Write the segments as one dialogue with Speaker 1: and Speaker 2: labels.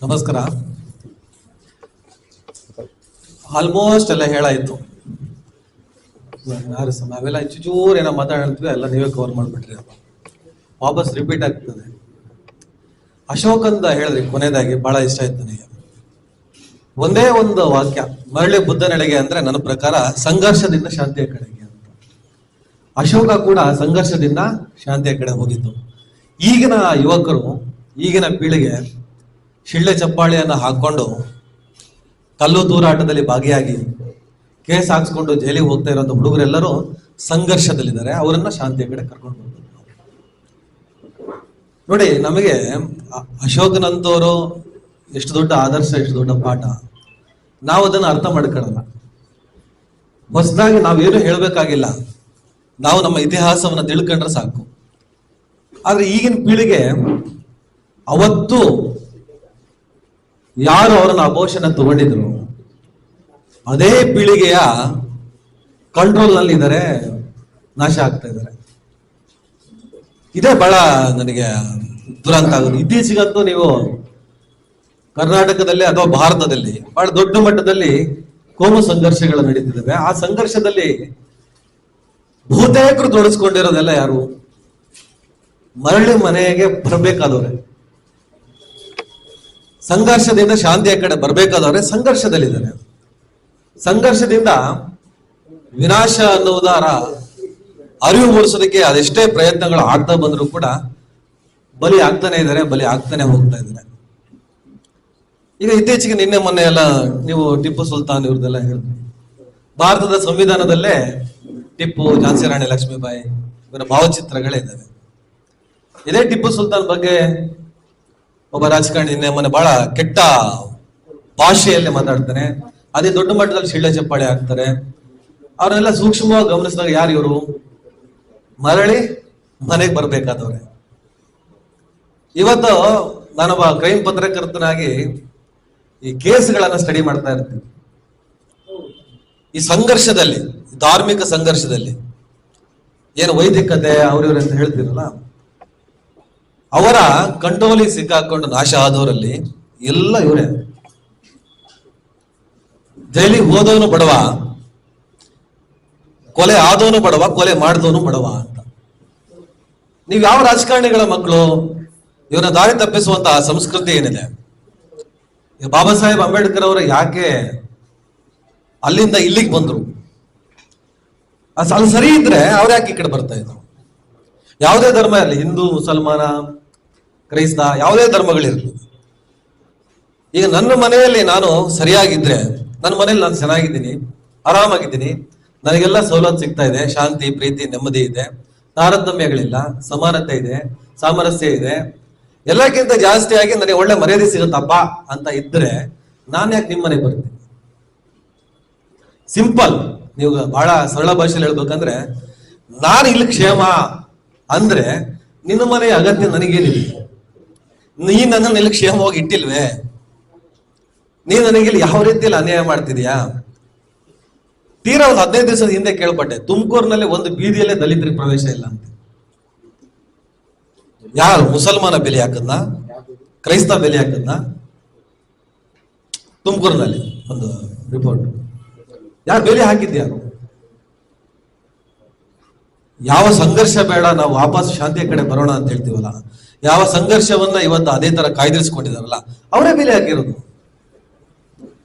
Speaker 1: ನಮಸ್ಕಾರ. ಆಲ್ಮೋಸ್ಟ್ ಎಲ್ಲ ಹೇಳಾಯ್ತು. ನಾವೆಲ್ಲ ಚೂರು ಏನೋ ಮಾತಾಡ್ತೀವಿ, ಎಲ್ಲ ನೀವೇ ಕವರ್ ಮಾಡ್ಬಿಟ್ರಿ. ವಾಪಸ್ ರಿಪೀಟ್ ಆಗ್ತದೆ. ಅಶೋಕ್ ಅಂತ ಹೇಳಿದ್ರಿ ಕೊನೆಯದಾಗಿ, ಬಹಳ ಇಷ್ಟ ಆಯ್ತು ನನಗೆ. ಒಂದೇ ಒಂದು ವಾಕ್ಯ, ಮರಳಿ ಬುದ್ಧನೆಡೆಗೆ ಅಂದ್ರೆ ನನ್ನ ಪ್ರಕಾರ ಸಂಘರ್ಷದಿಂದ ಶಾಂತಿಯ ಕಡೆಗೆ ಅಂತ. ಅಶೋಕ ಕೂಡ ಸಂಘರ್ಷದಿಂದ ಶಾಂತಿಯ ಕಡೆ ಹೋಗಿದ್ದು. ಈಗಿನ ಯುವಕರು, ಈಗಿನ ಪೀಳಿಗೆ ಶಿಳ್ಳೆ ಚಪ್ಪಾಳಿಯನ್ನು ಹಾಕೊಂಡು ಕಲ್ಲು ತೂರಾಟದಲ್ಲಿ ಭಾಗಿಯಾಗಿ ಕೇಸ್ ಹಾಕ್ಸ್ಕೊಂಡು ಜೈಲಿಗೆ ಹೋಗ್ತಾ ಇರೋಂಥ ಹುಡುಗರೆಲ್ಲರೂ ಸಂಘರ್ಷದಲ್ಲಿದ್ದಾರೆ. ಅವರನ್ನ ಶಾಂತಿಯ ಕಡೆ ಕರ್ಕೊಂಡು ಹೋಗ್ತಾರೆ. ನೋಡಿ, ನಮಗೆ ಅಶೋಕನಂತವರು ಎಷ್ಟು ದೊಡ್ಡ ಆದರ್ಶ, ಎಷ್ಟು ದೊಡ್ಡ ಪಾಠ, ನಾವು ಅದನ್ನು ಅರ್ಥ ಮಾಡ್ಕೊಳ್ಳಲ್ಲ. ಹೊಸದಾಗಿ ನಾವೇನು ಹೇಳಬೇಕಾಗಿಲ್ಲ, ನಾವು ನಮ್ಮ ಇತಿಹಾಸವನ್ನು ತಿಳ್ಕೊಂಡ್ರೆ ಸಾಕು. ಆದ್ರೆ ಈಗಿನ ಪೀಳಿಗೆ ಅವತ್ತು ಯಾರು ಅವರನ್ನು ಅಬೋಷಣ ತಗೊಂಡಿದ್ರು ಅದೇ ಪೀಳಿಗೆಯ ಕಂಟ್ರೋಲ್ ನಲ್ಲಿ ಇದ್ದಾರೆ, ನಾಶ ಆಗ್ತಾ ಇದ್ದಾರೆ. ಇದೇ ಬಹಳ ನನಗೆ ದುರಂತ ಆಗುತ್ತೆ. ಇತ್ತೀಚೆಗಂತೂ ನೀವು ಕರ್ನಾಟಕದಲ್ಲಿ ಅಥವಾ ಭಾರತದಲ್ಲಿ ಬಹಳ ದೊಡ್ಡ ಮಟ್ಟದಲ್ಲಿ ಕೋಮು ಸಂಘರ್ಷಗಳು ನಡೀತಿದ್ದಾವೆ. ಆ ಸಂಘರ್ಷದಲ್ಲಿ ಬಹುತೇಕರು ತೊಡಸ್ಕೊಂಡಿರೋದೆಲ್ಲ ಯಾರು? ಮರಳಿ ಮನೆಗೆ ಬರಬೇಕಾದವ್ರೆ, ಸಂಘರ್ಷದಿಂದ ಶಾಂತಿಯ ಕಡೆ ಬರಬೇಕಾದವ್ರೆ ಸಂಘರ್ಷದಲ್ಲಿದ್ದಾರೆ. ಸಂಘರ್ಷದಿಂದ ವಿನಾಶ ಅನ್ನುವುದರ ಅರಿವು ಮೂಡಿಸೋದಕ್ಕೆ ಅದೆಷ್ಟೇ ಪ್ರಯತ್ನಗಳು ಆಗ್ತಾ ಬಂದ್ರು ಕೂಡ ಬಲಿ ಆಗ್ತಾನೆ ಇದ್ದಾರೆ, ಬಲಿ ಆಗ್ತಾನೆ ಹೋಗ್ತಾ ಇದ್ದಾರೆ. ಈಗ ಇತ್ತೀಚೆಗೆ ನಿನ್ನೆ ಮೊನ್ನೆ ಎಲ್ಲ ನೀವು ಟಿಪ್ಪು ಸುಲ್ತಾನ್ ಇವ್ರದೆಲ್ಲ ಹೇಳಿದ್ರಿ. ಭಾರತದ ಸಂವಿಧಾನದಲ್ಲೇ ಟಿಪ್ಪು, ಝಾನ್ಸಿ ರಾಣಿ ಲಕ್ಷ್ಮೀಬಾಯಿ ಇವರ ಭಾವಚಿತ್ರಗಳೇ ಇದ್ದಾವೆ. ಇದೇ ಟಿಪ್ಪು ಸುಲ್ತಾನ್ ಬಗ್ಗೆ ಒಬ್ಬ ರಾಜಕಾರಣಿ ನಿನ್ನೆ ಮೊನ್ನೆ ಬಹಳ ಕೆಟ್ಟ ಭಾಷೆಯಲ್ಲಿ ಮಾತಾಡ್ತಾನೆ. ಅದೇ ದೊಡ್ಡ ಮಟ್ಟದಲ್ಲಿ ಶಿಳ್ಳೆ ಚಪ್ಪಾಳೆ ಹಾಕ್ತಾರೆ. ಅವ್ರನ್ನೆಲ್ಲ ಸೂಕ್ಷ್ಮವಾಗಿ ಗಮನಿಸಿದಾಗ ಯಾರು ಇವರು? ಮರಳಿ ಮನೆಗೆ ಬರ್ಬೇಕಾದವ್ರೆ. ಇವತ್ತು ನಾನೊಬ್ಬ ಕ್ರೈಮ್ ಪತ್ರಕರ್ತನಾಗಿ ಈ ಕೇಸ್ಗಳನ್ನ ಸ್ಟಡಿ ಮಾಡ್ತಾ ಇರ್ತೀನಿ. ಈ ಸಂಘರ್ಷದಲ್ಲಿ, ಧಾರ್ಮಿಕ ಸಂಘರ್ಷದಲ್ಲಿ ಏನು ವೈದಿಕತೆ ಅವ್ರಿವ್ರು ಅಂತ ಹೇಳ್ತಿರಲ್ಲ, ಅವರ ಕಂಟ್ರೋಲಿಗೆ ಸಿಕ್ಕಾಕೊಂಡು ನಾಶ ಆದವರಲ್ಲಿ ಎಲ್ಲ ಇವರೇ. ಜೈಲಿಗೆ ಹೋದವನು ಬಡವ, ಕೊಲೆ ಆದವನು ಬಡವ, ಕೊಲೆ ಮಾಡಿದವನು ಬಡವ ಅಂತ. ನೀವು ಯಾವ ರಾಜಕಾರಣಿಗಳ ಮಕ್ಕಳು? ಇವನ ದಾರಿ ತಪ್ಪಿಸುವಂತಹ ಸಂಸ್ಕೃತಿ ಏನಿದೆ? ಬಾಬಾ ಸಾಹೇಬ್ ಅಂಬೇಡ್ಕರ್ ಅವರು ಯಾಕೆ ಅಲ್ಲಿಂದ ಇಲ್ಲಿಗೆ ಬಂದ್ರು? ಅದು ಸರಿ ಇದ್ರೆ ಅವ್ರು ಯಾಕೆ ಈ ಕಡೆ ಬರ್ತಾ ಇದ್ರು? ಯಾವುದೇ ಧರ್ಮ ಇರಲಿ, ಹಿಂದೂ, ಮುಸಲ್ಮಾನ, ಕ್ರೈಸ್ತ, ಯಾವುದೇ ಧರ್ಮಗಳಿರಲಿ. ಈಗ ನನ್ನ ಮನೆಯಲ್ಲಿ ನಾನು ಸರಿಯಾಗಿದ್ರೆ, ನನ್ನ ಮನೇಲಿ ನಾನು ಚೆನ್ನಾಗಿದ್ದೀನಿ, ಆರಾಮಾಗಿದ್ದೀನಿ, ನನಗೆಲ್ಲ ಸವಲತ್ತು ಸಿಗ್ತಾ ಇದೆ, ಶಾಂತಿ, ಪ್ರೀತಿ, ನೆಮ್ಮದಿ ಇದೆ, ತಾರತಮ್ಯಗಳಿಲ್ಲ, ಸಮಾನತೆ ಇದೆ, ಸಾಮರಸ್ಯ ಇದೆ, ಎಲ್ಲಕ್ಕಿಂತ ಜಾಸ್ತಿಯಾಗಿ ನನಗೆ ಒಳ್ಳೆ ಮರ್ಯಾದೆ ಸಿಗುತ್ತಪ್ಪ ಅಂತ ಇದ್ರೆ ನಾನು ಯಾಕೆ ನಿಮ್ಮ ಮನೆಗೆ ಬರ್ತೀನಿ? ಸಿಂಪಲ್. ನೀವು ಬಹಳ ಸರಳ ಭಾಷೆಯಲ್ಲಿ ಹೇಳ್ಬೇಕಂದ್ರೆ, ನಾನು ಇಲ್ಲಿ ಕ್ಷೇಮ ಅಂದ್ರೆ ನಿನ್ನ ಮನೆಯ ಅಗತ್ಯ ನನಗೇನಿದೆ? ನೀ ನನ್ನನ್ನು ಇಲ್ಲಿ ಕ್ಷೇಮವಾಗಿ ಇಟ್ಟಿಲ್ವೇ? ನೀ ನನಗೆ ಇಲ್ಲಿ ಯಾವ ರೀತಿಯಲ್ಲಿ ಅನ್ಯಾಯ ಮಾಡ್ತಿದ್ಯಾ? ತೀರಾ ಒಂದು 15 ದಿವಸದ ಹಿಂದೆ ಕೇಳ್ಪಟ್ಟೆ, ತುಮಕೂರಿನಲ್ಲಿ ಒಂದು ಬೀದಿಯಲ್ಲೇ ದಲಿತರಿಗೆ ಪ್ರವೇಶ ಇಲ್ಲ ಅಂತ. ಯಾರು? ಮುಸಲ್ಮಾನ ಬೆಲೆ ಹಾಕದ್ನ, ಕ್ರೈಸ್ತ ಬೆಲೆ ಹಾಕದ್ನ? ತುಮಕೂರಿನಲ್ಲಿ ಒಂದು ರಿಪೋರ್ಟ್. ಯಾರು ಬೆಲೆ ಹಾಕಿದ್ಯಾರು? ಯಾವ ಸಂಘರ್ಷ ಬೇಡ, ನಾವು ವಾಪಸ್ ಶಾಂತಿಯ ಕಡೆ ಬರೋಣ ಅಂತ ಹೇಳ್ತೀವಲ್ಲ, ಯಾವ ಸಂಘರ್ಷವನ್ನ ಇವತ್ತು ಅದೇ ತರ ಕಾಯ್ದಿರಿಸ್ಕೊಂಡಿದಾರಲ್ಲ, ಅವರೇ ಬೆಲೆ ಹಾಕಿರೋದು.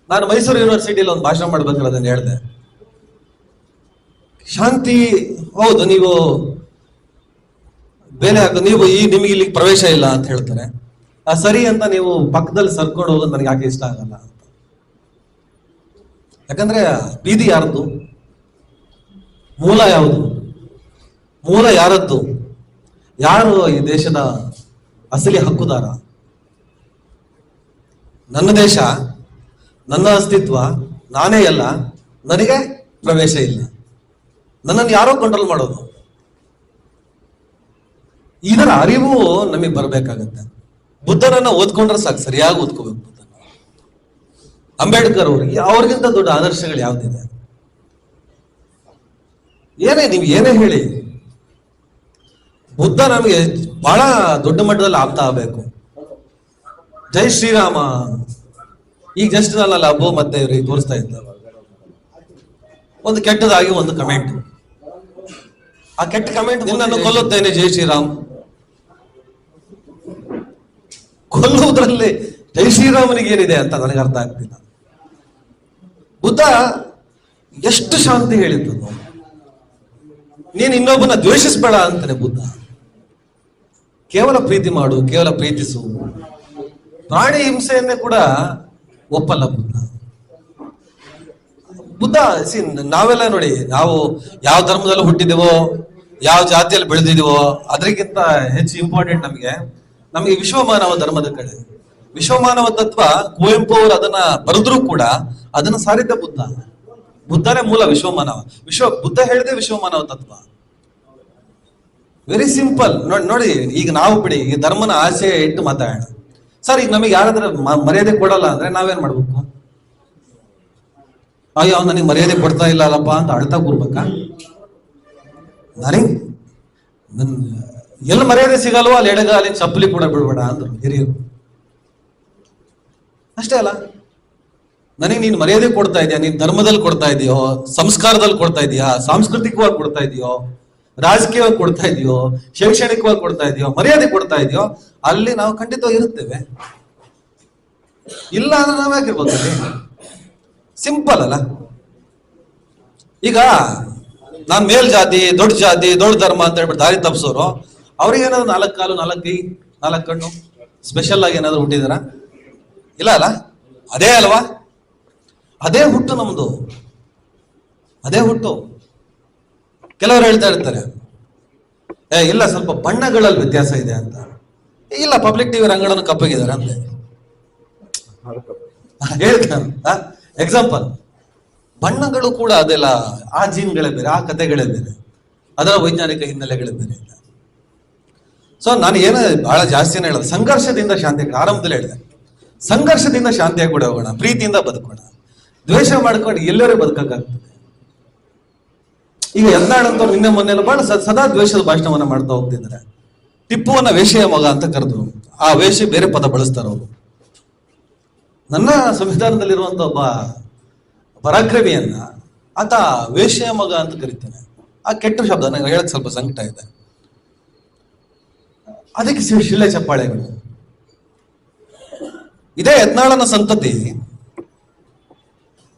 Speaker 1: ನಾನು ಮೈಸೂರು ಯೂನಿವರ್ಸಿಟಿಯಲ್ಲಿ ಒಂದು ಭಾಷಣ ಮಾಡ್ಬೇಕಾದ್ರೆ ಅದನ್ನ ಹೇಳಿದೆ. ಶಾಂತಿ ಹೌದು, ನೀವು ಬೆಲೆ ಹಾಕ, ನೀವು ನಿಮಗೆ ಇಲ್ಲಿ ಪ್ರವೇಶ ಇಲ್ಲ ಅಂತ ಹೇಳ್ತಾರೆ. ಸರಿ ಅಂತ ನೀವು ಪಕ್ಕದಲ್ಲಿ ಸರ್ಕೊಂಡು ಹೋಗೋದು ನನಗೆ ಯಾಕೆ ಇಷ್ಟ ಆಗಲ್ಲ ಅಂತ. ಯಾಕಂದ್ರೆ ಬೀದಿ ಯಾರದ್ದು? ಮೂಲ ಯಾವುದು? ಮೂಲ ಯಾರದ್ದು? ಯಾರು ಈ ದೇಶದ ಅಸಲಿ ಹಕ್ಕುದಾರ? ನನ್ನ ದೇಶ, ನನ್ನ ಅಸ್ತಿತ್ವ, ನಾನೇ ಎಲ್ಲ, ನನಗೆ ಪ್ರವೇಶ ಇಲ್ಲ, ನನ್ನನ್ನು ಯಾರೋ ಕಂಟ್ರೋಲ್ ಮಾಡೋದು. ಇದರ ಅರಿವು ನಮಗೆ ಬರಬೇಕಾಗತ್ತೆ. ಬುದ್ಧನನ್ನ ಓದ್ಕೊಂಡ್ರೆ ಸಾಕು, ಸರಿಯಾಗಿ ಓದ್ಕೋಬೇಕು. ಬುದ್ಧನ, ಅಂಬೇಡ್ಕರ್ ಅವ್ರಿಗೆ ಅವ್ರಿಗಿಂತ ದೊಡ್ಡ ಆದರ್ಶಗಳು ಯಾವ್ದಿದೆ? ನೀವು ಏನೇ ಹೇಳಿ, ಬುದ್ಧ ನಮಗೆ ಬಹಳ ದೊಡ್ಡ ಮಟ್ಟದಲ್ಲಿ ಆಗ್ತಾ ಆಗಬೇಕು. ಜೈ ಶ್ರೀರಾಮ. ಈಗ ಜಸ್ಟ್ ನಲ್ಲ ಅಬ್ಬು ಮತ್ತೆ ಇವ್ರಿಗೆ ತೋರಿಸ್ತಾ ಇದ್ದ ಒಂದು ಕೆಟ್ಟದಾಗಿ ಒಂದು ಕಮೆಂಟ್. ಆ ಕೆಟ್ಟ ಕಮೆಂಟ್ ನಿನ್ನನ್ನು ಕೊಲ್ಲುತ್ತೇನೆ ಜೈ ಶ್ರೀರಾಮ್. ಕೊಲ್ಲುವುದರಲ್ಲಿ ಜೈ ಶ್ರೀರಾಮನಿಗೆ ಏನಿದೆ ಅಂತ ನನಗೆ ಅರ್ಥ ಆಗ್ತಿಲ್ಲ. ಬುದ್ಧ ಎಷ್ಟು ಶಾಂತಿ ಹೇಳಿದ್ದು, ನೀನು ಇನ್ನೊಬ್ಬನ ದ್ವೇಷಿಸಬೇಡ ಅಂತಾನೆ ಬುದ್ಧ. ಕೇವಲ ಪ್ರೀತಿ ಮಾಡು, ಕೇವಲ ಪ್ರೀತಿಸು. ಪ್ರಾಣಿ ಹಿಂಸೆಯನ್ನೇ ಕೂಡ ಒಪ್ಪಲ್ಲ ಬುದ್ಧ. ಬುದ್ಧ ನಾವೆಲ್ಲ ನೋಡಿ, ನಾವು ಯಾವ ಧರ್ಮದಲ್ಲಿ ಹುಟ್ಟಿದೀವೋ, ಯಾವ ಜಾತಿಯಲ್ಲಿ ಬೆಳೆದಿದೀವೋ ಅದಕ್ಕಿಂತ ಹೆಚ್ಚು ಇಂಪಾರ್ಟೆಂಟ್ ನಮಗೆ ವಿಶ್ವಮಾನವ ಧರ್ಮದ ಕಡೆ. ವಿಶ್ವಮಾನವ ತತ್ವ ಕುವೆಂಪು ಅವರು ಅದನ್ನ ಬರೆದ್ರು ಕೂಡ ಅದನ್ನ ಸಾರಿದ್ದ ಬುದ್ಧ. ಬುದ್ಧನೇ ಮೂಲ ವಿಶ್ವಮಾನವ. ಬುದ್ಧ ಹೇಳಿದೆ ವಿಶ್ವಮಾನವ ತತ್ವ. Very simple. ನೋಡಿ ಈಗ ನಾವು ಬಿಡಿ ಈ ಧರ್ಮನ ಆಸೆ ಇಟ್ಟು ಮಾತಾಡೋಣ. ಸರ್, ಈಗ ನಮಗೆ ಯಾರಾದ್ರೂ ಮರ್ಯಾದೆ ಕೊಡಲ್ಲ ಅಂದ್ರೆ ನಾವೇನ್ ಮಾಡ್ಬೇಕು? ಅಯ್ಯೋ ನನಗೆ ಮರ್ಯಾದೆ ಕೊಡ್ತಾ ಇಲ್ಲ ಅಲ್ಲಪ್ಪ ಅಂತ ಅಳ್ತಾ ಕೂರ್ಬೇಕಾ? ನನಗೆ ಎಲ್ಲಿ ಮರ್ಯಾದೆ ಸಿಗಲ್ವೋ ಅಲ್ಲಿ ಎಡಗಾಲಿ ಚಪ್ಪಲಿ ಕೂಡ ಬಿಡ್ಬೇಡ ಅಂದ್ರು ಹಿರಿಯರು. ಅಷ್ಟೇ ಅಲ್ಲ, ನನಗೆ ನೀನು ಮರ್ಯಾದೆ ಕೊಡ್ತಾ ಇದೆಯಾ, ನೀನ್ ಧರ್ಮದಲ್ಲಿ ಕೊಡ್ತಾ ಇದೆಯೋ, ಸಂಸ್ಕಾರದಲ್ಲಿ ಕೊಡ್ತಾ ಇದೆಯಾ, ಸಾಂಸ್ಕೃತಿಕವಾಗಿ ಕೊಡ್ತಾ ಇದೆಯೋ, ರಾಜಕೀಯವಾಗಿ ಕೊಡ್ತಾ ಇದೆಯೋ, ಶೈಕ್ಷಣಿಕವಾಗಿ ಕೊಡ್ತಾ ಇದೆಯೋ, ಮರ್ಯಾದೆ ಕೊಡ್ತಾ ಇದೆಯೋ, ಅಲ್ಲಿ ನಾವು ಖಂಡಿತವಾಗಿ ಇರುತ್ತೇವೆ. ಇಲ್ಲ ಅಂದ್ರೆ ನಾವ್ಯಾಕಿರ್ಬೋದು? ಸಿಂಪಲ್ ಅಲ್ಲ. ಈಗ ನಾನ್ ಮೇಲ್ ಜಾತಿ, ದೊಡ್ಡ ಧರ್ಮ ಅಂತ ಹೇಳ್ಬಿಟ್ಟು ದಾರಿ ತಪ್ಪಿಸೋರು, ಅವ್ರಿಗೇನಾದ್ರು 4 ಕಾಲು 4 ಕೈ 4 ಕಣ್ಣು ಸ್ಪೆಷಲ್ ಆಗಿ ಏನಾದ್ರು ಹುಟ್ಟಿದಾರ? ಇಲ್ಲ ಅಲ್ಲ. ಅದೇ ಅಲ್ವಾ, ಅದೇ ಹುಟ್ಟು ನಮ್ದು, ಅದೇ ಹುಟ್ಟು. ಕೆಲವರು ಹೇಳ್ತಾ ಇರ್ತಾರೆ, ಇಲ್ಲ ಸ್ವಲ್ಪ ಬಣ್ಣಗಳಲ್ಲಿ ವ್ಯತ್ಯಾಸ ಇದೆ ಅಂತ. ಇಲ್ಲ, ಪಬ್ಲಿಕ್ ಟಿವಿ ರಂಗಗಳನ್ನು ಕಪ್ಪಗಿದ್ದಾರೆ ಅಂತ ಹೇಳ್ತಾರೆ. ಎಕ್ಸಾಂಪಲ್, ಬಣ್ಣಗಳು ಕೂಡ ಅದೆಲ್ಲ ಆ ಜೀನ್ಗಳೇ ಬೇರೆ, ಆ ಕಥೆಗಳೇ ಬೇರೆ, ಅದರ ವೈಜ್ಞಾನಿಕ ಹಿನ್ನೆಲೆಗಳೇ ಬೇರೆ. ಸೊ ನಾನು ಏನು ಬಹಳ ಜಾಸ್ತಿನೇ ಹೇಳೋದು, ಸಂಘರ್ಷದಿಂದ ಶಾಂತಿ. ಆರಂಭದಲ್ಲಿ ಹೇಳಿದೆ, ಸಂಘರ್ಷದಿಂದ ಶಾಂತಿಯಾಗಿ ಕೂಡ ಹೋಗೋಣ, ಪ್ರೀತಿಯಿಂದ ಬದುಕೋಣ. ದ್ವೇಷ ಮಾಡ್ಕೊಂಡು ಎಲ್ಲರೂ ಬದುಕಕ್ಕಾಗ್ತದೆ. ಈಗ ಯತ್ನಾಳಂತವ್ರು ನಿನ್ನೆ ಮೊನ್ನೆಲ್ಲ ಬಹಳ ಸದಾ ದ್ವೇಷದ ಭಾಷಣವನ್ನ ಮಾಡ್ತಾ ಹೋಗ್ತಿದ್ದಾರೆ. ಟಿಪ್ಪುವನ್ನ ವೇಷೆಯ ಮಗ ಅಂತ ಕರೆದ್ರು. ಆ ವೇಷ ಬೇರೆ ಪದ ಬಳಸ್ತಾರ ಅವರು. ನನ್ನ ಸಂವಿಧಾನದಲ್ಲಿರುವಂತ ಒಬ್ಬ ಪರಾಕ್ರಮಿಯನ್ನ ಆತ ವೇಷೆಯ ಮಗ ಅಂತ ಕರೀತಾನೆ. ಆ ಕೆಟ್ಟ ಶಬ್ದ ನಂಗೆ ಹೇಳಕ್ ಸ್ವಲ್ಪ ಸಂಕಟ ಇದೆ. ಅದಕ್ಕೆ ಶಿಳ್ಳೆ ಚಪ್ಪಾಳೆಗಳು. ಇದೇ ಯತ್ನಾಳನ ಸಂತತಿ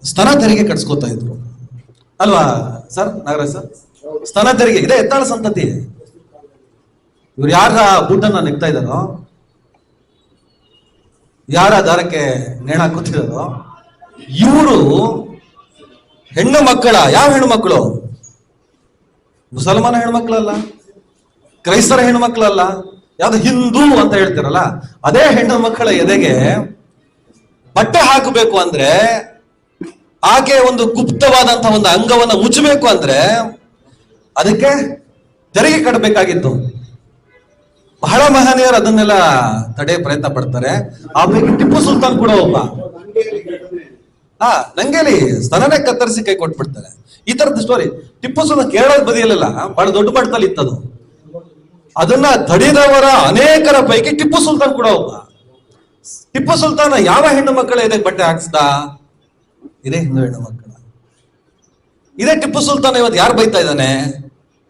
Speaker 1: ಸ್ತನ ತೆರಿಗೆ ಕಟ್ಸ್ಕೊತಾ ಇದ್ರು ಅಲ್ವಾ ಸರ್, ನಾಗರಾಜ್ ಸರ್? ಸ್ತನ ತೆರಿಗೆ ಇದೇ ಯತ್ನಾಳ ಸಂತತಿ. ಇವ್ರು ಯಾರ ಬೂಟನ್ನ ನೆಗ್ತಾ ಇದ್ದಾರೋ, ಯಾರ ದಾರಕ್ಕೆ ನೇಣ ಹಾಕುತ್ತಿದ್ದಾರೋ, ಇವರು ಹೆಣ್ಣು ಮಕ್ಕಳ, ಯಾವ ಹೆಣ್ಣು ಮಕ್ಕಳು? ಮುಸಲ್ಮಾನ ಹೆಣ್ಮಕ್ಳಲ್ಲ, ಕ್ರೈಸ್ತರ ಹೆಣ್ಮಕ್ಳಲ್ಲ, ಯಾವ್ದು ಹಿಂದೂ ಅಂತ ಹೇಳ್ತಿರಲ್ಲ, ಅದೇ ಹೆಣ್ಣು ಮಕ್ಕಳ ಎದೆಗೆ ಬಟ್ಟೆ ಹಾಕಬೇಕು ಅಂದ್ರೆ, ಆಕೆ ಒಂದು ಗುಪ್ತವಾದಂತಹ ಒಂದು ಅಂಗವನ್ನ ಮುಚ್ಚಬೇಕು ಅಂದ್ರೆ ಅದಕ್ಕೆ ತೆರಿಗೆ ಕಟ್ಟಬೇಕಾಗಿತ್ತು. ಬಹಳ ಮಹನೀಯರು ಅದನ್ನೆಲ್ಲ ತಡೆ ಪ್ರಯತ್ನ ಪಡ್ತಾರೆ. ಆ ಪೈಕಿ ಟಿಪ್ಪು ಸುಲ್ತಾನ್ ಕೂಡ ಒಬ್ಬ. ನಂಗೇಲಿ ಸ್ತನನೇ ಕತ್ತರಿಸಿ ಕೈ ಕೊಟ್ಬಿಡ್ತಾರೆ. ಈ ತರದ ಸ್ಟೋರಿ ಟಿಪ್ಪು ಸುಲ್ತಾನ್ ಕೇರಳದ ಬದಿಯಲ್ಲೆಲ್ಲ ಬಹಳ ದೊಡ್ಡ ಮಟ್ಟದಲ್ಲಿ ಇತ್ತದು. ಅದನ್ನ ತಡೆದವರ ಅನೇಕರ ಪೈಕಿ ಟಿಪ್ಪು ಸುಲ್ತಾನ್ ಕೂಡ ಒಬ್ಬ. ಟಿಪ್ಪು ಸುಲ್ತಾನ ಯಾವ ಹೆಣ್ಣು ಮಕ್ಕಳ ಇದಕ್ಕೆ ಬಟ್ಟೆ ಹಾಕ್ಸ್ದ? ಇದೇ ಹಿಂದೂ ಹೆಣ್ಣು ಮಕ್ಕಳ. ಇದೇ ಟಿಪ್ಪು ಸುಲ್ತಾನ ಇವತ್ತು ಯಾರು ಬೈತಾ ಇದ್ದಾನೆ?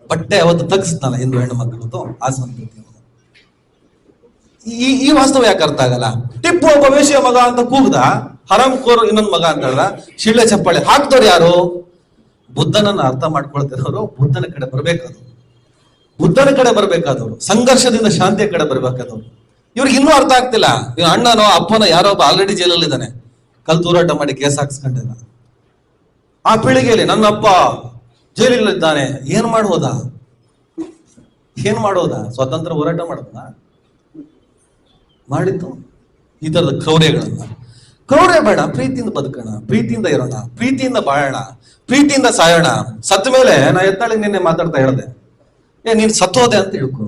Speaker 1: ಬಟ್ಟೆ ಅವತ್ತು ತಗ್ಸ್ತಾನ ಹಿಂದೂ ಹೆಣ್ಣು ಮಕ್ಕಳದು ಆ ಸಂಸ್ಕೃತಿ. ಈ ವಾಸ್ತವ ಯಾಕೆ ಅರ್ಥ ಆಗಲ್ಲ? ಟಿಪ್ಪು ಒಬ್ಬ ವೇಷಿಯ ಮಗ ಅಂತ ಕೂಗ್ದ, ಹರಾಮ್ ಕೋರ್ ಇನ್ನೊಂದು ಮಗ ಅಂತ ಹೇಳ್ದ, ಶಿಳ್ಳೆ ಚಪ್ಪಾಳೆ ಹಾಕ್ದವ್ರು ಯಾರು? ಬುದ್ಧನನ್ನ ಅರ್ಥ ಮಾಡ್ಕೊಳ್ತಿರೋರು, ಬುದ್ಧನ ಕಡೆ ಬರ್ಬೇಕಾದ್ರು, ಬುದ್ಧನ ಕಡೆ ಬರ್ಬೇಕಾದವ್ರು, ಸಂಘರ್ಷದಿಂದ ಶಾಂತಿಯ ಕಡೆ ಬರ್ಬೇಕಾದವ್ರು. ಇವ್ರಿಗೆ ಇನ್ನೂ ಅರ್ಥ ಆಗ್ತಿಲ್ಲ. ಇವ್ ಅಣ್ಣನೋ ಅಪ್ಪನೋ ಯಾರೋ ಒಬ್ಬ ಆಲ್ರೆಡಿ ಜೈಲಲ್ಲಿ ಇದ್ದಾನೆ, ಕಲ್ ತೂರಾಟ ಮಾಡಿ ಕೇಸ್ ಹಾಕ್ಸ್ಕೊಂಡಿಲ್ಲ. ಆ ಪೀಳಿಗೆಯಲ್ಲಿ ನನ್ನ ಅಪ್ಪ ಜೈಲಲ್ಲಿದ್ದಾನೆ, ಏನ್ ಮಾಡೋದ? ಸ್ವಾತಂತ್ರ್ಯ ಹೋರಾಟ ಮಾಡೋದ? ಮಾಡಿತ್ತು ಈ ತರದ ಕ್ರೌರ್ಯ ಬೇಡ. ಪ್ರೀತಿಯಿಂದ ಬದುಕೋಣ, ಪ್ರೀತಿಯಿಂದ ಇರೋಣ, ಪ್ರೀತಿಯಿಂದ ಬಾಳೋಣ, ಪ್ರೀತಿಯಿಂದ ಸಾಯೋಣ. ಸತ್ತ ಮೇಲೆ ನಾ ಎತ್ತಾಳಿಗೆ ನಿನ್ನೆ ಮಾತಾಡ್ತಾ ಹೇಳ್ದೆ, ನೀನ್ ಸತ್ತೋದೆ ಅಂತ ಹೇಳ್ಕೊ,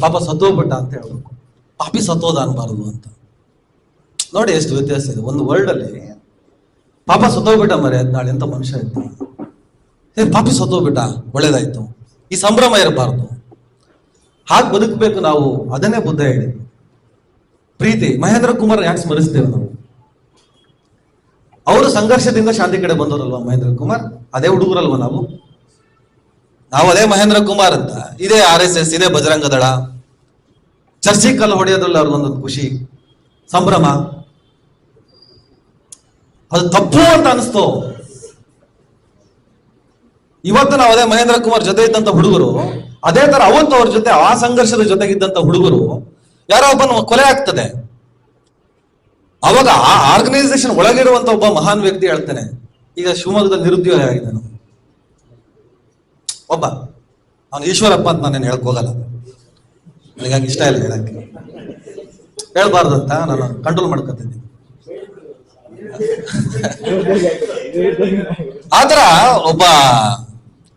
Speaker 1: ಪಾಪ ಸತ್ತೋಗ್ಬಿಟ್ಟ ಅಂತ ಹೇಳ್ಬೇಕು, ಪಾಪಿ ಸತ್ತೋದ ಅನ್ಬಾರ್ದು ಅಂತ. ನೋಡಿ ಎಷ್ಟು ವ್ಯತ್ಯಾಸ ಇದೆ. ಒಂದು ವರ್ಲ್ಡ್ ಅಲ್ಲಿ ಪಾಪ ಸತ್ತೋಗ್ಬಿಟ್ಟ ಮರೆ ಎತ್ತಾಳಿ ಅಂತ ಮನುಷ್ಯ ಇತ್ತು, ಪಾಪಿ ಸತ್ತೋಗ್ಬಿಟ್ಟ ಒಳ್ಳೇದಾಯ್ತು, ಈ ಸಂಭ್ರಮ ಇರಬಾರ್ದು. ಹಾಗೆ ಬದುಕಬೇಕು ನಾವು. ಅದನ್ನೇ ಬುದ್ಧ ಹೇಳಿದ್ರು. ಪ್ರೀತಿ. ಮಹೇಂದ್ರ ಕುಮಾರ್ ಯಾಕೆ ಸ್ಮರಿಸ್ತೇವೆ ನಾವು? ಅವರು ಸಂಘರ್ಷದಿಂದ ಶಾಂತಿ ಕಡೆ ಬಂದವರಲ್ವಾ ಮಹೇಂದ್ರ ಕುಮಾರ್? ಅದೇ ಹುಡುಗರಲ್ವಾ ನಾವು ಅದೇ ಮಹೇಂದ್ರ ಕುಮಾರ್ ಅಂತ. ಇದೇ RSS, ಇದೇ ಬಜರಂಗ ದಳ, ಚರ್ಚಿ ಕಲ್ಲು ಹೊಡೆಯೋದ್ರಲ್ಲಿ ಅವ್ರಿಗೊಂದೊಂದು ಖುಷಿ, ಸಂಭ್ರಮ. ಅದು ತಪ್ಪು ಅಂತ ಅನಿಸ್ತು. ಇವತ್ತು ನಾವು ಅದೇ ಮಹೇಂದ್ರ ಕುಮಾರ್ ಜೊತೆ ಇದ್ದಂತ ಹುಡುಗರು, ಅದೇ ತರ ಅವತ್ತು ಅವ್ರ ಜೊತೆ ಆ ಸಂಘರ್ಷದ ಜೊತೆಗಿದ್ದಂತ ಹುಡುಗರು ಯಾರೋ ಒಬ್ಬನ ಕೊಲೆ ಆಗ್ತದೆ, ಅವಾಗ ಆ ಆರ್ಗನೈಸೇಷನ್ ಒಳಗಿರುವಂತ ಒಬ್ಬ ಮಹಾನ್ ವ್ಯಕ್ತಿ ಹೇಳ್ತಾನೆ, ಈಗ ಶಿವಮೊಗ್ಗದಲ್ಲಿ ನಿರುದ್ಯೋಗ ಆಗಿದೆ ಒಬ್ಬ, ಅವನು ಈಶ್ವರಪ್ಪ ಅಂತ ನಾನೇನು ಹೇಳಕ್ ಹೋಗಲ್ಲ, ನನಗೆ ಇಷ್ಟ ಇಲ್ಲ ಹೇಳಕ್ಕೆ, ಹೇಳ್ಬಾರ್ದು ಅಂತ ನಾನು ಕಂಟ್ರೋಲ್ ಮಾಡ್ಕೊತಿದ್ದೀನಿ. ಆತರ ಒಬ್ಬ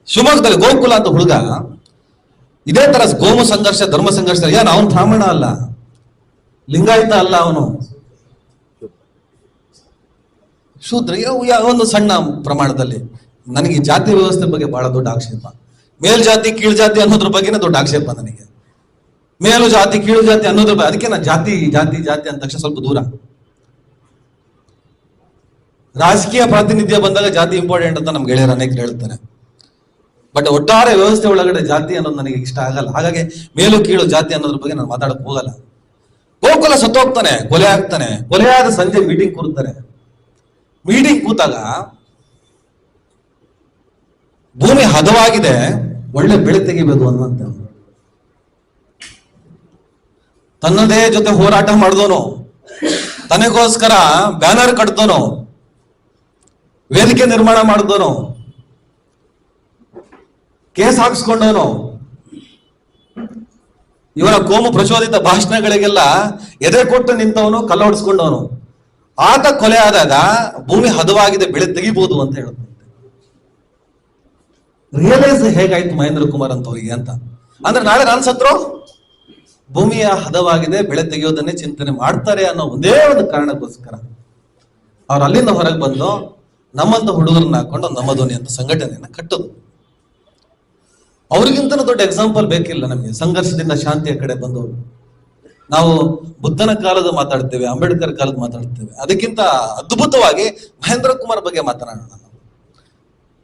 Speaker 1: ಶಿವಮೊಗ್ಗದಲ್ಲಿ ಗೋಕುಲ ಅಂತ ಹುಡುಗ ಇದೇ ತರ ಗೋಮು ಸಂಘರ್ಷ, ಧರ್ಮ ಸಂಘರ್ಷ, ಏನ್ ಅವನು ಬ್ರಾಹ್ಮಣ ಅಲ್ಲ, ಲಿಂಗಾಯತ ಅಲ್ಲ, ಅವನು ಶೂದ್ರ. ಒಂದು ಸಣ್ಣ ಪ್ರಮಾಣದಲ್ಲಿ ನನಗೆ ಜಾತಿ ವ್ಯವಸ್ಥೆ ಬಗ್ಗೆ ಬಹಳ ದೊಡ್ಡ ಆಕ್ಷೇಪ. ಮೇಲ್ಜಾತಿ ಕೀಳ್ ಜಾತಿ ಅನ್ನೋದ್ರ ಬಗ್ಗೆನೇ ದೊಡ್ಡ ಆಕ್ಷೇಪ ನನಗೆ. ಮೇಲು ಜಾತಿ ಕೀಳು ಜಾತಿ ಅನ್ನೋದ್ರ ಬಗ್ಗೆ, ಅದಕ್ಕೆ ನಾನು ಜಾತಿ ಜಾತಿ ಜಾತಿ ಅಂದ ತಕ್ಷಣ ಸ್ವಲ್ಪ ದೂರ. ರಾಜಕೀಯ ಪ್ರಾತಿನಿಧ್ಯ ಬಂದಾಗ ಜಾತಿ ಇಂಪಾರ್ಟೆಂಟ್ ಅಂತ ನಮ್ಗೆ ಗೆಳೆಯರು ಅನೇಕರು ಹೇಳ್ತಾರೆ. ಬಟ್ ಒಟ್ಟಾರೆ ವ್ಯವಸ್ಥೆ ಒಳಗಡೆ ಜಾತಿ ಅನ್ನೋದು ನನಗೆ ಇಷ್ಟ ಆಗಲ್ಲ. ಹಾಗಾಗಿ ಮೇಲು ಕೀಳು ಜಾತಿ ಅನ್ನೋದ್ರ ಬಗ್ಗೆ ನಾನು ಮಾತಾಡಕ್ ಹೋಗಲ್ಲ. ಗೋಕುಲ ಸತ್ತೋಗ್ತಾನೆ, ಕೊಲೆ ಆಗ್ತಾನೆ, ಕೊಲೆಯಾದ ಸಂಜೆ ಮೀಟಿಂಗ್ ಕೂರ್ತಾರೆ. ಮೀಟಿಂಗ್ ಕೂತಾಗ ಭೂಮಿ ಹದವಾಗಿದೆ, ಒಳ್ಳೆ ಬೆಳೆ ತೆಗಿಬೇಕು ಅನ್ನುವಂತ ತನ್ನದೇ ಜೊತೆ ಹೋರಾಟ ಮಾಡಿದವನು, ತನಗೋಸ್ಕರ ಬ್ಯಾನರ್ ಕಟ್ದವನು, ವೇದಿಕೆ ನಿರ್ಮಾಣ ಮಾಡಿದವನು, ಕೇಸ್ ಹಾಕ್ಸ್ಕೊಂಡವನು, ಇವರ ಕೋಮು ಪ್ರಚೋದಿತ ಭಾಷಣಗಳಿಗೆಲ್ಲ ಎದೆ ಕೊಟ್ಟು ನಿಂತವನು, ಕಲ್ಲೊಡಿಸ್ಕೊಂಡವನು, ಆತ ಕೊಲೆ ಆದಾಗ ಭೂಮಿ ಹದವಾಗಿದೆ, ಬೆಳೆ ತೆಗಿಬಹುದು ಅಂತ ಹೇಳುತ್ತೆ. ರಿಯಲೈಸ್ ಹೇಗಾಯ್ತು ಮಹೇಂದ್ರ ಕುಮಾರ್ ಅಂತವರಿಗೆ ಅಂತ ಅಂದ್ರೆ, ನಾಳೆ ನಾನು ಸತ್ರು ಭೂಮಿಯ ಹದವಾಗಿದೆ, ಬೆಳೆ ತೆಗೆಯೋದನ್ನೇ ಚಿಂತನೆ ಮಾಡ್ತಾರೆ ಅನ್ನೋ ಒಂದೇ ಒಂದು ಕಾರಣಕ್ಕೋಸ್ಕರ ಅವ್ರು ಅಲ್ಲಿಂದ ಹೊರಗೆ ಬಂದು ನಮ್ಮಂತ ಹುಡುಗರನ್ನ ಹಾಕೊಂಡು ನಮ್ಮ ಧ್ವನಿ ಅಂತ ಸಂಘಟನೆಯನ್ನ ಕಟ್ಟೋದು. ಅವ್ರಿಗಿಂತ ದೊಡ್ಡ ಎಕ್ಸಾಂಪಲ್ ಬೇಕಿಲ್ಲ ನಮಗೆ. ಸಂಘರ್ಷದಿಂದ ಶಾಂತಿಯ ಕಡೆ ಬಂದವರು. ನಾವು ಬುದ್ಧನ ಕಾಲದ ಮಾತಾಡ್ತೇವೆ, ಅಂಬೇಡ್ಕರ್ ಕಾಲದ ಮಾತಾಡ್ತೇವೆ, ಅದಕ್ಕಿಂತ ಅದ್ಭುತವಾಗಿ ಮಹೇಂದ್ರ ಕುಮಾರ್ ಬಗ್ಗೆ ಮಾತನಾಡೋಣ.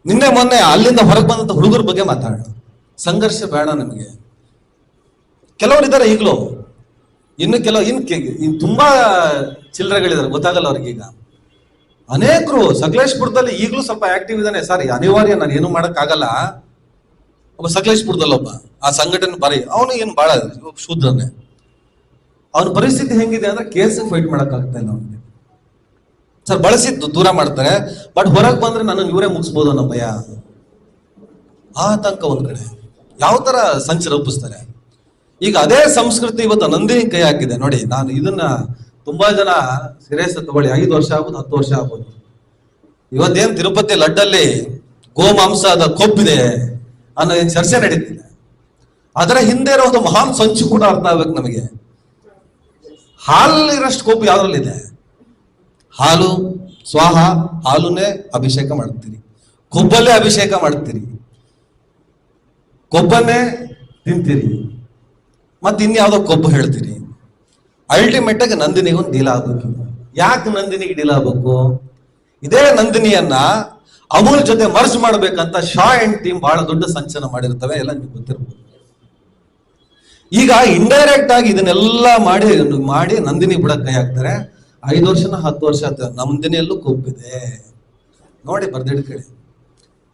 Speaker 1: ನಿನ್ನೆ ಮೊನ್ನೆ ಅಲ್ಲಿಂದ ಹೊರಗೆ ಬಂದಂತ ಹುಡುಗರ ಬಗ್ಗೆ ಮಾತಾಡೋಣ. ಸಂಘರ್ಷ ಬೇಡ ನಮಗೆ. ಕೆಲವರಿದ್ದಾರೆ ಈಗಲೂ, ಇನ್ನು ತುಂಬಾ ಚಿಲ್ಲರೆಗಳಿದ್ದಾರೆ, ಗೊತ್ತಾಗಲ್ಲ ಅವ್ರಿಗೀಗ. ಅನೇಕರು ಸಕಲೇಶ್ಪುರದಲ್ಲಿ ಈಗಲೂ ಸ್ವಲ್ಪ ಆಕ್ಟಿವ್ ಇದ್ದಾನೆ. ಸಾರಿ, ಅನಿವಾರ್ಯ, ನಾನು ಏನು ಮಾಡಕ್ ಆಗಲ್ಲ. ಒಬ್ಬ ಸಕಲೇಶ್ಪುರದಲ್ಲಿ ಒಬ್ಬ ಆ ಸಂಘಟನೆ ಬಾರಿ, ಅವನು ಏನು ಬಹಳ ಶೂದ್ರನೇ. ಅವನ ಪರಿಸ್ಥಿತಿ ಹೆಂಗಿದೆ ಅಂದ್ರೆ ಕೇಸ್ ಫೈಟ್ ಮಾಡಕ್ ಆಗ್ತಾ ಇಲ್ಲ ಅವನಿಗೆ. ಸರ್ ಬಳಸಿದ್ದು ದೂರ ಮಾಡ್ತಾರೆ, ಬಟ್ ಹೊರಗೆ ಬಂದ್ರೆ ನನ್ನನ್ನು ಇವರೇ ಮುಗಿಸ್ಬೋದು ಅನ್ನೋ ಭಯ, ಆತಂಕ ಒಂದ್ ಕಡೆ. ಯಾವ ತರ ಸಂಚ ರೂಪಿಸ್ತಾರೆ. ಈಗ ಅದೇ ಸಂಸ್ಕೃತಿ ಇವತ್ತು ನಂದಿನಿ ಕೈ ಹಾಕಿದೆ ನೋಡಿ. ನಾನು ಇದನ್ನ ತುಂಬಾ ಜನ ಸಿರಿಯಸ್ ತಗೊಳ್ಳಿ, 5 ವರ್ಷ ಆಗ್ಬೋದು, 10 ವರ್ಷ ಆಗ್ಬೋದು. ಇವತ್ತೇನ್ ತಿರುಪತಿ ಲಡ್ಡಲ್ಲಿ ಗೋಮಾಂಸದ ಕೊಬ್ಬಿದೆ ಅನ್ನೋ ಚರ್ಚೆ ನಡೀತಿದೆ. ಅದರ ಹಿಂದೆ ಇರೋ ಒಂದು ಮಹಾನ್ ಸಂಚು ಕೂಡ ಅರ್ಥ ಆಗ್ಬೇಕು ನಮಗೆ. ಹಾಲಿರಷ್ಟು ಕೊಬ್ಬು ಯಾವ್ದ್ರಲ್ಲಿದೆ? ಹಾಲು ಸ್ವಾಹ, ಹಾಲುನೇ ಅಭಿಷೇಕ ಮಾಡ್ತೀರಿ, ಕೊಬ್ಬಲ್ಲೇ ಅಭಿಷೇಕ ಮಾಡ್ತೀರಿ, ಕೊಬ್ಬನ್ನೇ ತಿಂತೀರಿ, ಮತ್ತೆ ಇನ್ಯಾವುದೋ ಕೊಬ್ಬು ಹೇಳ್ತೀರಿ. ಅಲ್ಟಿಮೇಟ್ ಆಗಿ ನಂದಿನಿಗೊಂದು ಡೀಲ್ ಆಗ್ಬೇಕು. ಯಾಕೆ ನಂದಿನಿಗೆ ಡೀಲ್ ಆಗ್ಬೇಕು? ಇದೇ ನಂದಿನಿಯನ್ನ ಅಮೂಲ್ ಜೊತೆ ಮರ್ಜ್ ಮಾಡ್ಬೇಕಂತ ಶಾ ಅಂಡ್ ಟೀಮ್ ಬಹಳ ದೊಡ್ಡ ಸಂಚಲನ ಮಾಡಿರ್ತವೆ, ಎಲ್ಲ ನಿಮ್ಗೆ ಗೊತ್ತಿರ್ಬೋದು. ಈಗ ಇಂಡೈರೆಕ್ಟ್ ಆಗಿ ಇದನ್ನೆಲ್ಲ ಮಾಡಿ ನಂದಿನಿ ಬಿಡಕ್ ಕೈ ಹಾಕ್ತಾರೆ. 5 ವರ್ಷನ 10 ವರ್ಷ ಆಗ್ತದೆ, ನಂದಿನಿಯಲ್ಲೂ ಕೊಬ್ಬಿದೆ ನೋಡಿ, ಬರ್ದಿಡ್ಕಳಿ.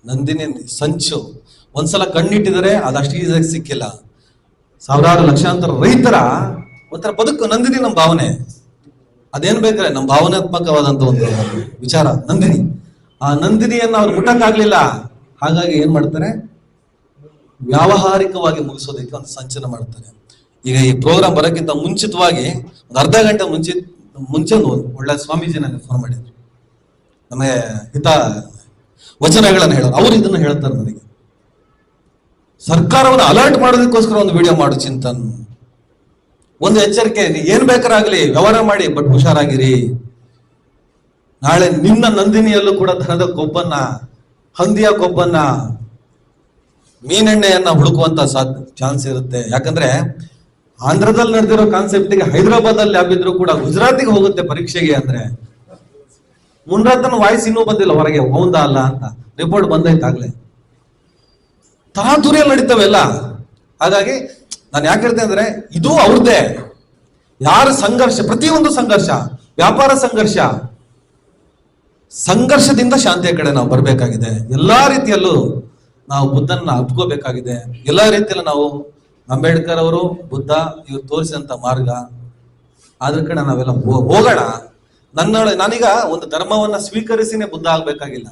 Speaker 1: ನಂದಿನಿ ಸಂಚು ಒಂದ್ಸಲ ಕಣ್ಣಿಟ್ಟಿದರೆ ಅದಷ್ಟು ಈಸಿಯಾಗಿ ಸಿಕ್ಕಿಲ್ಲ. ಸಾವಿರಾರು ಲಕ್ಷಾಂತರ ರೈತರ ಒಂಥರ ಬದುಕು ನಂದಿನಿ. ನಮ್ಮ ಭಾವನೆ ಅದೇನ್ ಬೇಕಾರೆ, ನಮ್ಮ ಭಾವನಾತ್ಮಕವಾದಂತ ಒಂದು ವಿಚಾರ ನಂದಿನಿ. ಆ ನಂದಿನಿಯನ್ನ ಅವ್ರು ಮುಟ್ಟಕ್ಕಾಗ್ಲಿಲ್ಲ. ಹಾಗಾಗಿ ಏನ್ ಮಾಡ್ತಾರೆ, ವ್ಯಾವಹಾರಿಕವಾಗಿ ಮುಗಿಸೋದಕ್ಕೆ ಒಂದು ಸಂಚಲನ ಮಾಡ್ತಾರೆ. ಈಗ ಈ ಪ್ರೋಗ್ರಾಮ್ ಬರೋಕ್ಕಿಂತ ಮುಂಚಿತವಾಗಿ ಒಂದು ಅರ್ಧ ಗಂಟೆ ಮುಂಚೆ ಒಂದು ಒಳ್ಳೆ ಸ್ವಾಮೀಜಿ ನನಗೆ ಫೋನ್ ಮಾಡಿದ್ರು, ನಮಗೆ ಹಿತ ವಚನಗಳನ್ನು ಹೇಳೋರು. ಅವ್ರು ಇದನ್ನ ಹೇಳ್ತಾರೆ ನನಗೆ, ಸರ್ಕಾರವನ್ನು ಅಲರ್ಟ್ ಮಾಡೋದಕ್ಕೋಸ್ಕರ ಒಂದು ವಿಡಿಯೋ ಮಾಡು ಚಿಂತನ್, ಒಂದು ಎಚ್ಚರಿಕೆ, ಏನ್ ಬೇಕಾರಾಗ್ಲಿ ವ್ಯವಹಾರ ಮಾಡಿ, ಬಟ್ ಹುಷಾರಾಗಿರಿ. ನಾಳೆ ನಿನ್ನ ನಂದಿನಿಯಲ್ಲೂ ಕೂಡ ದನದ ಕೊಬ್ಬನ್ನ, ಹಂದಿಯ ಕೊಬ್ಬನ್ನ, ಮೀನೆಣ್ಣೆಯನ್ನ ಹುಡುಕುವಂತ ಚಾನ್ಸ್ ಇರುತ್ತೆ. ಯಾಕಂದ್ರೆ ಆಂಧ್ರದಲ್ಲಿ ನಡೆದಿರೋ ಕಾನ್ಸೆಪ್ಟಿಗೆ ಹೈದರಾಬಾದ್ ಅಲ್ಲಿ ಲ್ಯಾಬ್ ಇದ್ರು ಕೂಡ ಗುಜರಾತಿಗೆ ಹೋಗುತ್ತೆ ಪರೀಕ್ಷೆಗೆ ಅಂದ್ರೆ ಮುನ್ರಾತನ ವಾಯ್ಸ್ ಇನ್ನೂ ಬಂದಿಲ್ಲ ಹೊರಗೆ, ಹೌದಾ ಅಲ್ಲ ಅಂತ ರಿಪೋರ್ಟ್ ಬಂದೈತಾಗ್ಲೇ. ತರಾತುರಿಯಲ್ಲಿ ನಡೀತವೆಲ್ಲ. ಹಾಗಾಗಿ ನಾನು ಯಾಕೆ ಹೇಳ್ತೇನೆ ಅಂದ್ರೆ ಇದು ಅವ್ರದ್ದೇ. ಯಾರ ಸಂಘರ್ಷ, ಪ್ರತಿಯೊಂದು ಸಂಘರ್ಷ, ವ್ಯಾಪಾರ ಸಂಘರ್ಷದಿಂದ ಶಾಂತಿಯ ಕಡೆ ನಾವು ಬರಬೇಕಾಗಿದೆ. ಎಲ್ಲಾ ರೀತಿಯಲ್ಲೂ ನಾವು ಬುದ್ಧನ ಅಪ್ಕೋಬೇಕಾಗಿದೆ. ಎಲ್ಲಾ ರೀತಿಯಲ್ಲೂ ನಾವು ಅಂಬೇಡ್ಕರ್ ಅವರು, ಬುದ್ಧ ಇವ್ರು ತೋರಿಸಿದಂತ ಮಾರ್ಗ, ಅದ್ರ ಕಡೆ ನಾವೆಲ್ಲ ಹೋಗೋಣ. ನಾನೀಗ ಒಂದು ಧರ್ಮವನ್ನ ಸ್ವೀಕರಿಸಿನೇ ಬುದ್ಧ ಆಗ್ಬೇಕಾಗಿಲ್ಲ.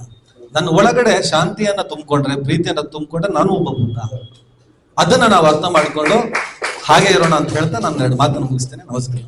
Speaker 1: ನನ್ನ ಒಳಗಡೆ ಶಾಂತಿಯನ್ನ ತುಂಬಿಕೊಂಡ್ರೆ, ಪ್ರೀತಿಯನ್ನ ತುಂಬಿಕೊಂಡ್ರೆ ನಾನು ಒಬ್ಬ ಬುದ್ಧ. ಅದನ್ನ ನಾವು ಅರ್ಥ ಮಾಡಿಕೊಂಡು ಹಾಗೆ ಇರೋಣ ಅಂತ ಹೇಳ್ತಾ ನಾನು 2 ಮಾತನ್ನು ಮುಗಿಸ್ತೇನೆ. ನಮಸ್ಕಾರ.